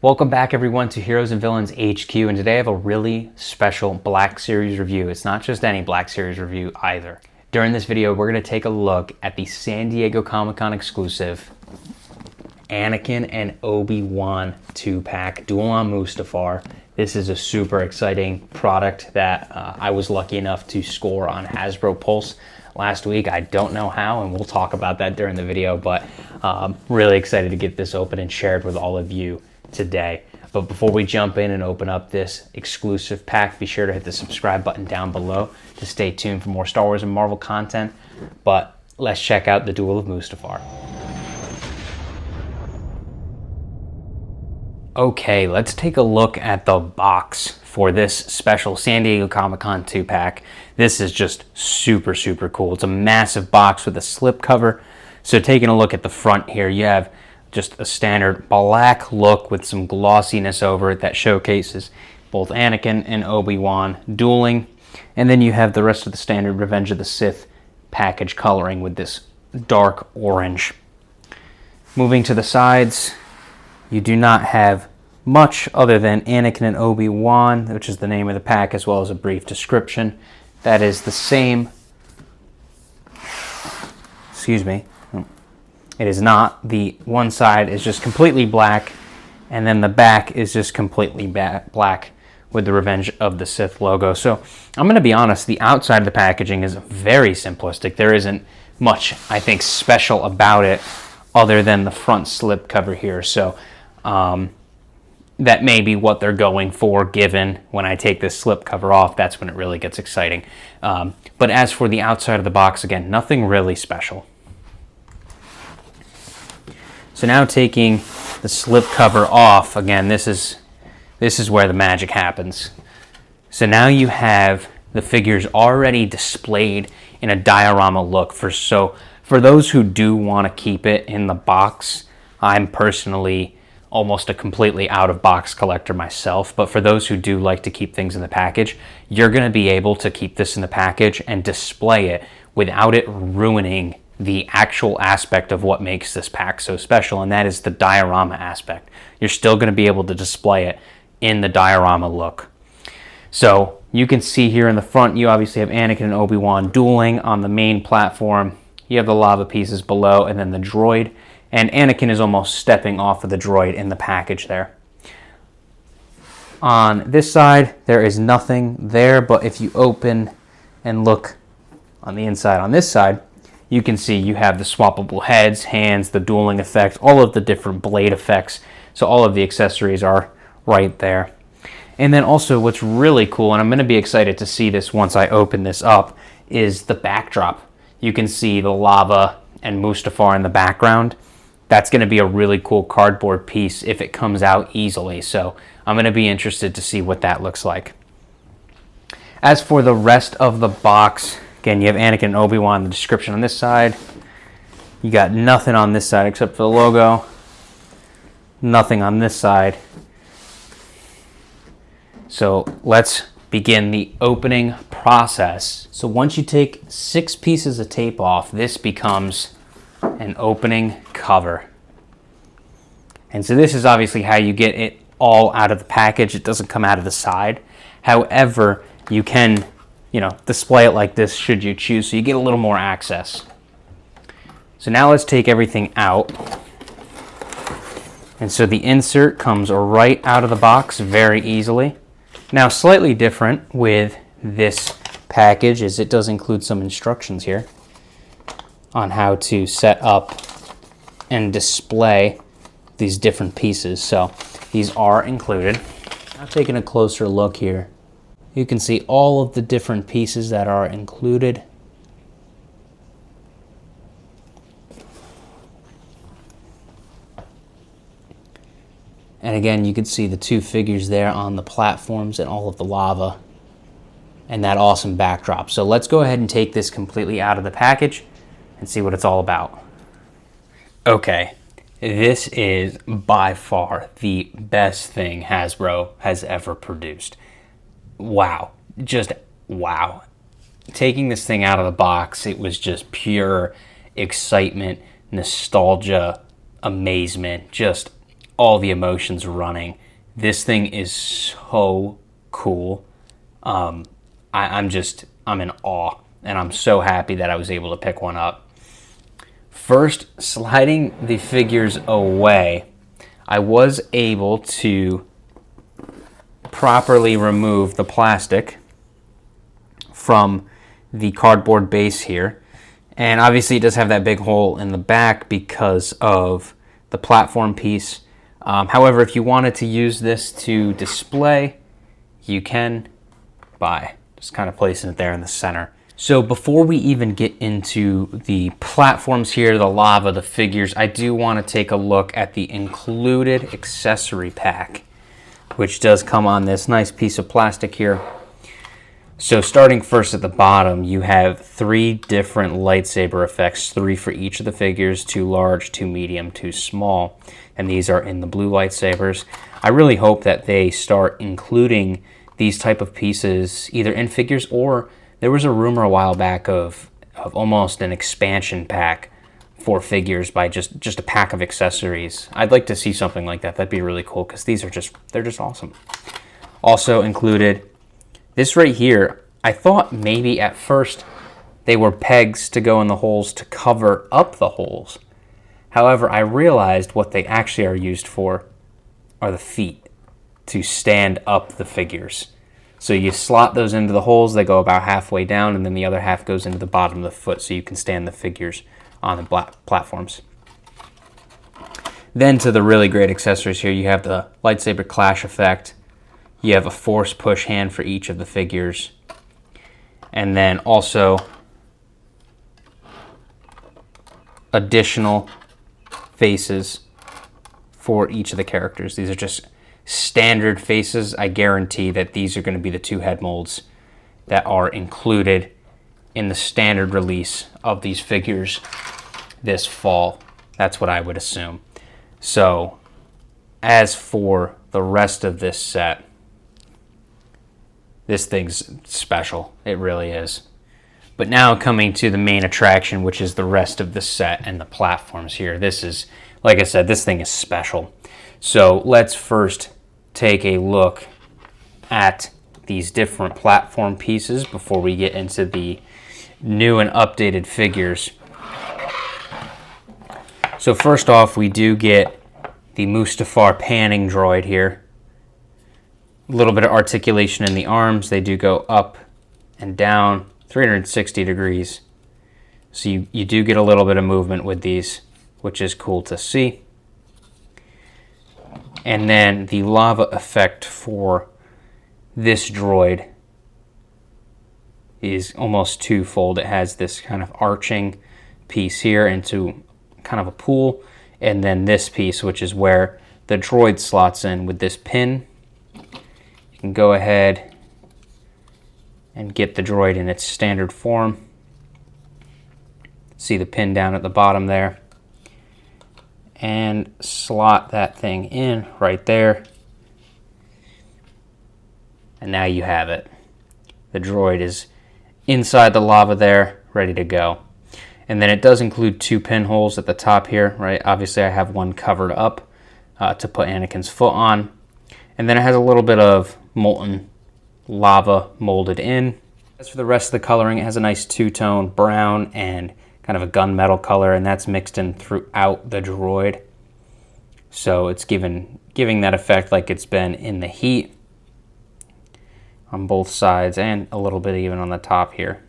Welcome back everyone to Heroes and Villains HQ, and today I have a really special Black Series review. It's not just any Black Series review either. During this video, we're going to take a look at the San Diego Comic-Con exclusive Anakin and Obi-Wan 2-pack Duel on Mustafar. This is a super exciting product that I was lucky enough to score on Hasbro Pulse last week. I don't know how, and we'll talk about that during the video, but really excited to get this open and shared with all of you today. But before we jump in and open up this exclusive pack, be sure to hit the subscribe button down below to stay tuned for more Star Wars and Marvel content. But let's check out the Duel of Mustafar. Okay, let's take a look at the box for this special San Diego Comic-Con 2-pack. This is just super cool. It's a massive box with a slipcover. So taking a look at the front here, you have just a standard black look with some glossiness over it that showcases both Anakin and Obi-Wan dueling. And then you have the rest of the standard Revenge of the Sith package coloring with this dark orange. Moving to the sides, you do not have much other than Anakin and Obi-Wan, which is the name of the pack, as well as a brief description. That is the same. Excuse me. It is not. The one side is just completely black, and then the back is just completely black with the Revenge of the Sith logo. So I'm going to be honest, the outside of the packaging is very simplistic. There isn't much, I think, special about it other than the front slip cover here. So that may be what they're going for, given when I take this slip cover off, that's when it really gets exciting. But as for the outside of the box, again, nothing really special. So now taking the slip cover off, again, this is where the magic happens. So now you have the figures already displayed in a diorama look. For those who do want to keep it in the box, I'm personally almost a completely out-of-box collector myself, but for those who do like to keep things in the package, you're going to be able to keep this in the package and display it without it ruining the actual aspect of what makes this pack so special, and that is the diorama aspect. You're still going to be able to display it in the diorama look. So you can see here in the front, you obviously have Anakin and Obi-Wan dueling on the main platform. You have the lava pieces below, and then the droid, and Anakin is almost stepping off of the droid in the package there. On this side, there is nothing there, but if you open and look on the inside on this side, you can see you have the swappable heads, hands, the dueling effects, all of the different blade effects. So all of the accessories are right there. And then also what's really cool, and I'm going to be excited to see this once I open this up, is the backdrop. You can see the lava and Mustafar in the background. That's going to be a really cool cardboard piece if it comes out easily. So I'm going to be interested to see what that looks like. As for the rest of the box, again, you have Anakin and Obi-Wan, the description on this side. You got nothing on this side except for the logo. Nothing on this side. So let's begin the opening process. So once you take 6 pieces of tape off, this becomes an opening cover. And so this is obviously how you get it all out of the package. It doesn't come out of the side. However, you can display it like this should you choose, so you get a little more access. So now let's take everything out. And so the insert comes right out of the box very easily. Now, slightly different with this package is it does include some instructions here on how to set up and display these different pieces. So these are included. Now taking a closer look here, you can see all of the different pieces that are included. And again, you can see the 2 figures there on the platforms and all of the lava and that awesome backdrop. So let's go ahead and take this completely out of the package and see what it's all about. Okay, this is by far the best thing Hasbro has ever produced. Wow, just wow. Taking this thing out of the box, it was just pure excitement, nostalgia, amazement, just all the emotions running. This thing is so cool. I'm in awe, and I'm so happy that I was able to pick one up. First, sliding the figures away, I was able to properly remove the plastic from the cardboard base here. And obviously it does have that big hole in the back because of the platform piece. However, if you wanted to use this to display, you can just kind of placing it there in the center. So before we even get into the platforms here, the lava, the figures, I do want to take a look at the included accessory pack, which does come on this nice piece of plastic here. So starting first at the bottom, you have 3 different lightsaber effects, 3 for each of the figures, 2 large, 2 medium, 2 small, and these are in the blue lightsabers. I really hope that they start including these type of pieces either in figures, or there was a rumor a while back of almost an expansion pack for figures by just a pack of accessories. I'd like to see something like that. That'd be really cool because these are they're just awesome. Also included, this right here, I thought maybe at first they were pegs to go in the holes to cover up the holes. However, I realized what they actually are used for are the feet, to stand up the figures. So you slot those into the holes, they go about halfway down, and then the other half goes into the bottom of the foot so you can stand the figures on the platforms. Then to the really great accessories here, you have the lightsaber clash effect. You have a force push hand for each of the figures. And then also additional faces for each of the characters. These are just standard faces. I guarantee that these are going to be the 2 head molds that are included in the standard release of these figures this fall. That's what I would assume. So as for the rest of this set, this thing's special. It really is. But now coming to the main attraction, which is the rest of the set and the platforms here. This is, like I said, this thing is special. So let's first take a look at these different platform pieces before we get into the new and updated figures. So first off, we do get the Mustafar panning droid here. A little bit of articulation in the arms. They do go up and down 360 degrees. So you do get a little bit of movement with these, which is cool to see. And then the lava effect for this droid is almost twofold. It has this kind of arching piece here into kind of a pool, and then this piece, which is where the droid slots in with this pin. You can go ahead and get the droid in its standard form. See the pin down at the bottom there. And slot that thing in right there. And now you have it. The droid is inside the lava there, ready to go. And then it does include 2 pinholes at the top here, right? Obviously I have one covered up to put Anakin's foot on. And then it has a little bit of molten lava molded in. As for the rest of the coloring, it has a nice 2-tone brown and kind of a gunmetal color, and that's mixed in throughout the droid. So it's giving that effect like it's been in the heat on both sides and a little bit even on the top here.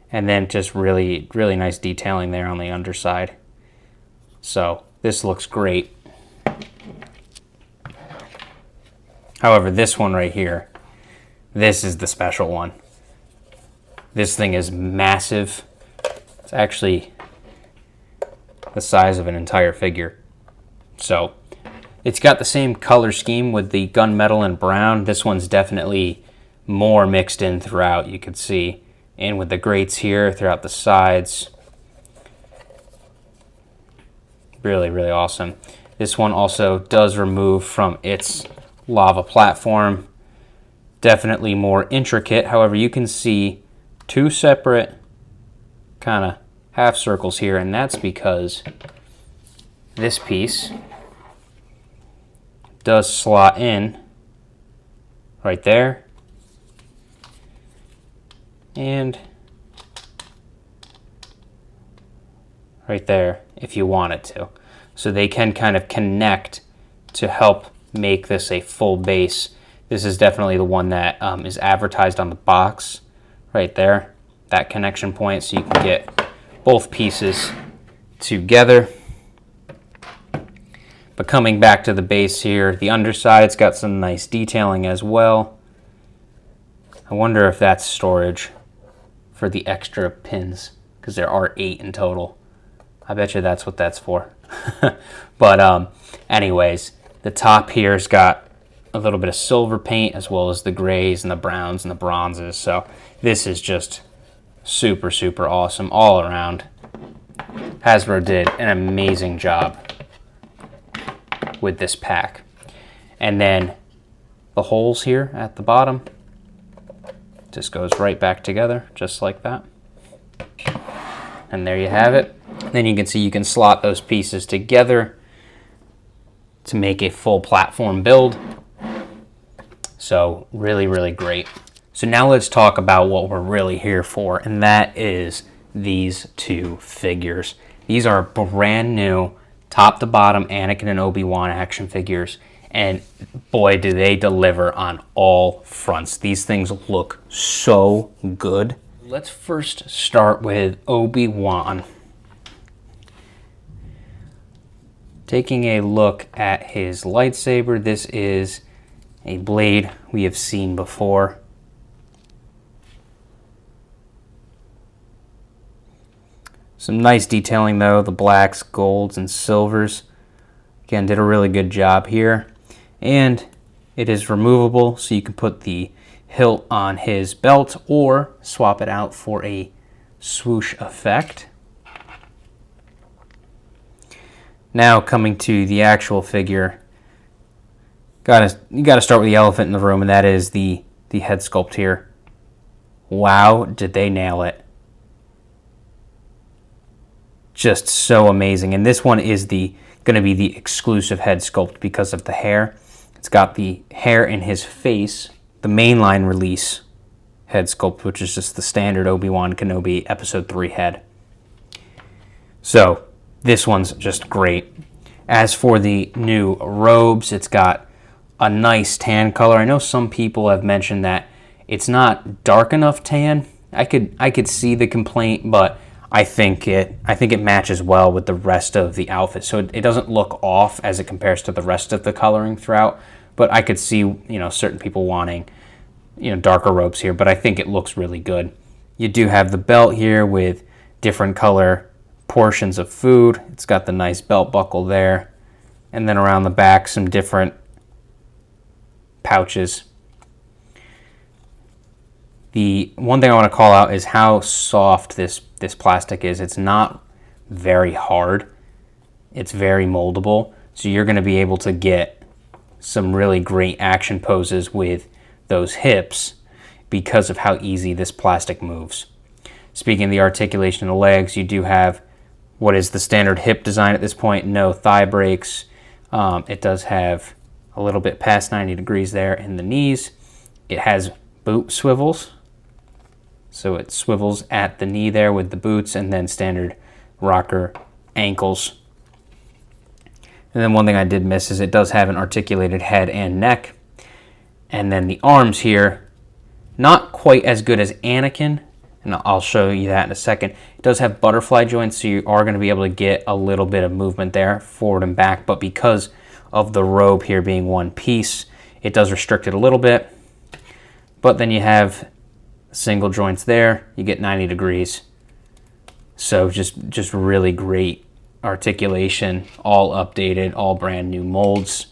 And then just really, really nice detailing there on the underside. So this looks great. However, this one right here, this is the special one. This thing is massive. It's actually the size of an entire figure. So it's got the same color scheme with the gunmetal and brown. This one's definitely more mixed in throughout, you could see. And with the grates here throughout the sides. Really, really awesome. This one also does remove from its lava platform. Definitely more intricate. However, you can see 2 separate kind of half circles here, and that's because this piece does slot in right there. And right there if you want it to. So they can kind of connect to help make this a full base. This is definitely the one that is advertised on the box right there, that connection point, so you can get both pieces together. But coming back to the base here, the underside's got some nice detailing as well. I wonder if that's storage for the extra pins, because there are 8 in total. I bet you that's what that's for. But anyways, the top here's got a little bit of silver paint as well as the grays and the browns and the bronzes. So this is just super, super awesome all around. Hasbro did an amazing job with this pack. And then the holes here at the bottom just goes right back together just like that. And there you have it. Then you can see you can slot those pieces together to make a full platform build. So really, really great. So now let's talk about what we're really here for, and that is these 2 figures. These are brand new, top to bottom Anakin and Obi-Wan action figures, and boy, do they deliver on all fronts. These things look so good. Let's first start with Obi-Wan. Taking a look at his lightsaber, this is a blade we have seen before. Some nice detailing though, the blacks, golds, and silvers. Again, did a really good job here. And it is removable, so you can put the hilt on his belt or swap it out for a swoosh effect. Now coming to the actual figure, you gotta start with the elephant in the room, and that is the head sculpt here. Wow, did they nail it. Just so amazing. And this one is going to be the exclusive head sculpt because of the hair. It's got the hair in his face, the mainline release head sculpt, which is just the standard Obi-Wan Kenobi Episode 3 head. So this one's just great. As for the new robes, it's got a nice tan color. I know some people have mentioned that it's not dark enough tan. I could see the complaint, but I think it matches well with the rest of the outfit. So it doesn't look off as it compares to the rest of the coloring throughout. But I could see, certain people wanting, darker robes here. But I think it looks really good. You do have the belt here with different color portions of food. It's got the nice belt buckle there. And then around the back, some different pouches. The one thing I want to call out is how soft this plastic is. It's not very hard. It's very moldable. So you're going to be able to get some really great action poses with those hips because of how easy this plastic moves. Speaking of the articulation of the legs, you do have what is the standard hip design at this point. No thigh breaks. It does have a little bit past 90 degrees there in the knees. It has boot swivels. So it swivels at the knee there with the boots, and then standard rocker ankles. And then one thing I did miss is it does have an articulated head and neck. And then the arms here, not quite as good as Anakin, and I'll show you that in a second. It does have butterfly joints, so you are going to be able to get a little bit of movement there, forward and back, but because of the robe here being one piece, it does restrict it a little bit. But then you have single joints there, you get 90 degrees. So just really great articulation, all updated, all brand new molds.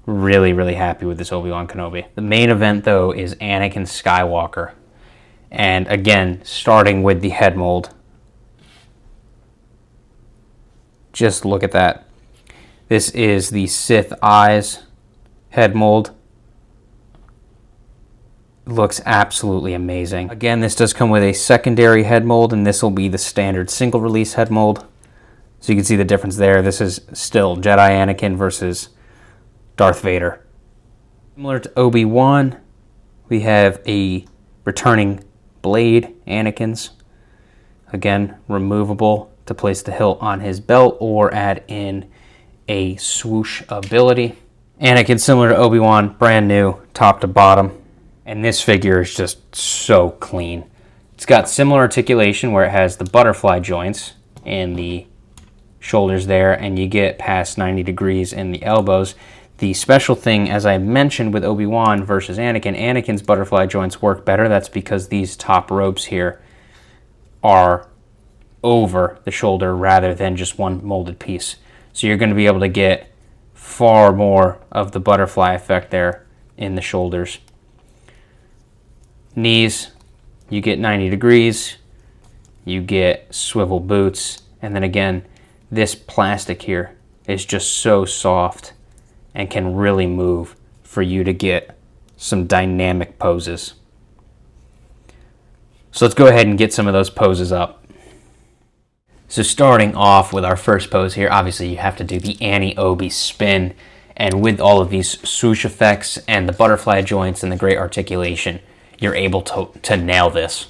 Really, really happy with this Obi-Wan Kenobi. The main event though is Anakin Skywalker. And again, starting with the head mold. Just look at that. This is the Sith eyes head mold. Looks absolutely amazing. Again, this does come with a secondary head mold, and this will be the standard single release head mold. So you can see the difference there. This is still Jedi Anakin versus Darth Vader. Similar to Obi-Wan, we have a returning blade, Anakin's. Again, removable to place the hilt on his belt or add in a swoosh ability. Anakin, similar to Obi-Wan, brand new, top to bottom. And this figure is just so clean. It's got similar articulation where it has the butterfly joints in the shoulders there, and you get past 90 degrees in the elbows. The special thing, as I mentioned with Obi-Wan versus Anakin, Anakin's butterfly joints work better. That's because these top ropes here are over the shoulder rather than just one molded piece. So you're going to be able to get far more of the butterfly effect there in the shoulders. Knees, you get 90 degrees, you get swivel boots, and then again, this plastic here is just so soft and can really move for you to get some dynamic poses. So let's go ahead and get some of those poses up. So starting off with our first pose here, obviously you have to do the Annie-Obi spin, and with all of these swoosh effects and the butterfly joints and the great articulation, you're able to nail this.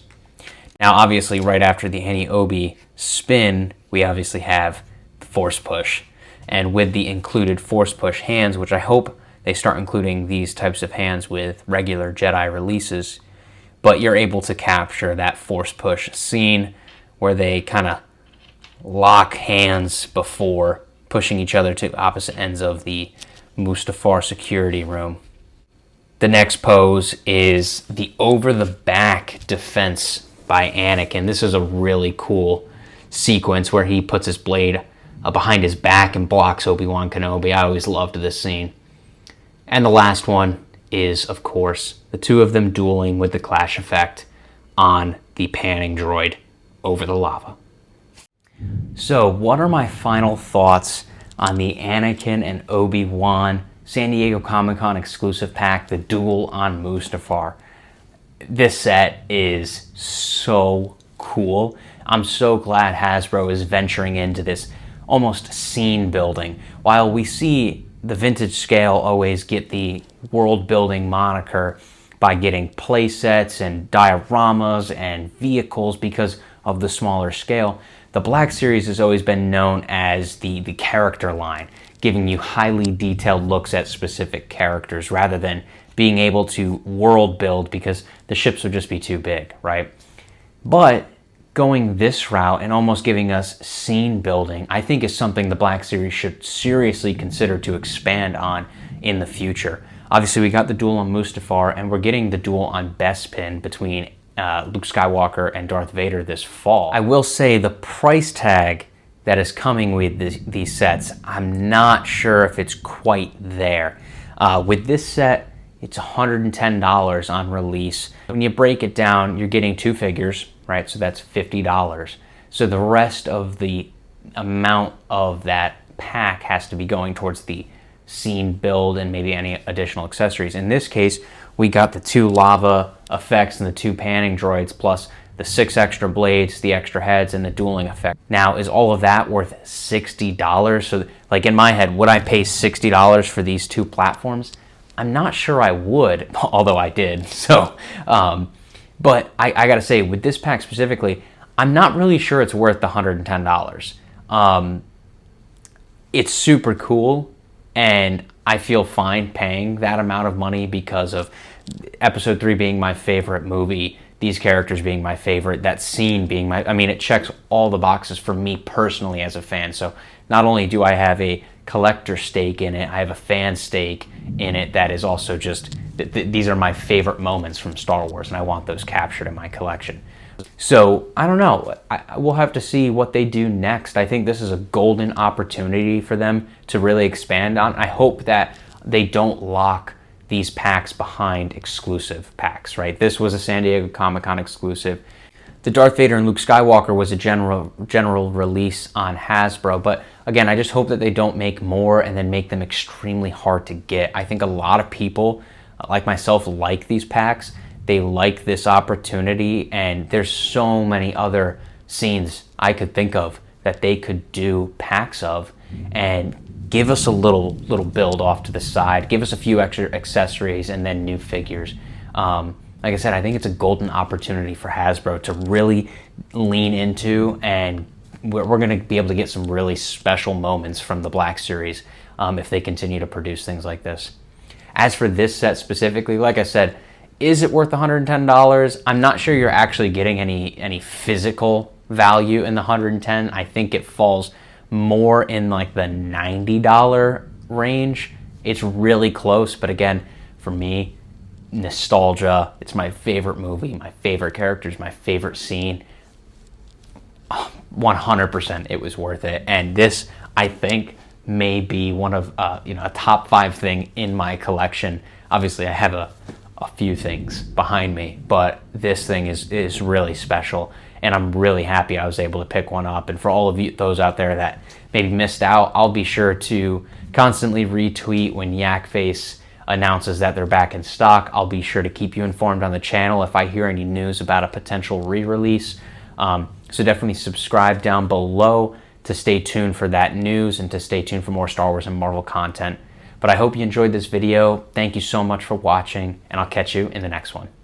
Now obviously right after the Annie-Obi spin, we obviously have the force push. And with the included force push hands, which I hope they start including these types of hands with regular Jedi releases, but you're able to capture that force push scene where they kind of lock hands before pushing each other to opposite ends of the Mustafar security room. The next pose is the over-the-back defense by Anakin. This is a really cool sequence where he puts his blade behind his back and blocks Obi-Wan Kenobi. I always loved this scene. And the last one is, of course, the two of them dueling with the clash effect on the panning droid over the lava. So what are my final thoughts on the Anakin and Obi-Wan San Diego Comic-Con exclusive pack, the Duel on Mustafar? This set is so cool. I'm so glad Hasbro is venturing into this almost scene building. While we see the vintage scale always get the world building moniker by getting play sets and dioramas and vehicles because of the smaller scale, the Black Series has always been known as the character line, giving you highly detailed looks at specific characters rather than being able to world build because the ships would just be too big, right? But going this route and almost giving us scene building, I think is something the Black Series should seriously consider to expand on in the future. Obviously, we got the Duel on Mustafar, and we're getting the Duel on Bespin between Luke Skywalker and Darth Vader this fall. I will say the price tag that is coming with these sets, I'm not sure if it's quite there. With this set, it's $110 on release. When you break it down, you're getting two figures, right? So that's $50. So the rest of the amount of that pack has to be going towards the scene build and maybe any additional accessories. In this case, we got the two lava effects and the two panning droids, plus the 6 extra blades, the extra heads, and the dueling effect. Now, is all of that worth $60? So, like in my head, would I pay $60 for these two platforms? I'm not sure I would, although I did. So, but I gotta say, with this pack specifically, I'm not really sure it's worth the $110. It's super cool, and I feel fine paying that amount of money because of Episode 3 being my favorite movie, these characters being my favorite, that scene being I mean, it checks all the boxes for me personally as a fan. So not only do I have a collector stake in it, I have a fan stake in it that is also just, these are my favorite moments from Star Wars, and I want those captured in my collection. So I don't know, we'll have to see what they do next. I think this is a golden opportunity for them to really expand on. I hope that they don't lock these packs behind exclusive packs, right? This was a San Diego Comic-Con exclusive. The Darth Vader and Luke Skywalker was a general release on Hasbro, but again, I just hope that they don't make more and then make them extremely hard to get. I think a lot of people, like myself, like these packs. They like this opportunity, and there's so many other scenes I could think of that they could do packs of and give us a little build off to the side. Give us a few extra accessories and then new figures. Like I said, I think it's a golden opportunity for Hasbro to really lean into, and we're going to be able to get some really special moments from the Black Series if they continue to produce things like this. As for this set specifically, like I said, is it worth $110? I'm not sure you're actually getting any physical value in the $110. I think it falls more in like the $90 range. It's really close, but again, for me, nostalgia. It's my favorite movie, my favorite characters, my favorite scene. 100% it was worth it. And this, I think, may be one of a top 5 thing in my collection. Obviously, I have a few things behind me, but this thing is really special, and I'm really happy I was able to pick one up. And for all of you, those out there that maybe missed out, I'll be sure to constantly retweet when Yakface announces that they're back in stock. I'll be sure to keep you informed on the channel if I hear any news about a potential re-release. So definitely subscribe down below to stay tuned for that news and to stay tuned for more Star Wars and Marvel content. But I hope you enjoyed this video. Thank you so much for watching, and I'll catch you in the next one.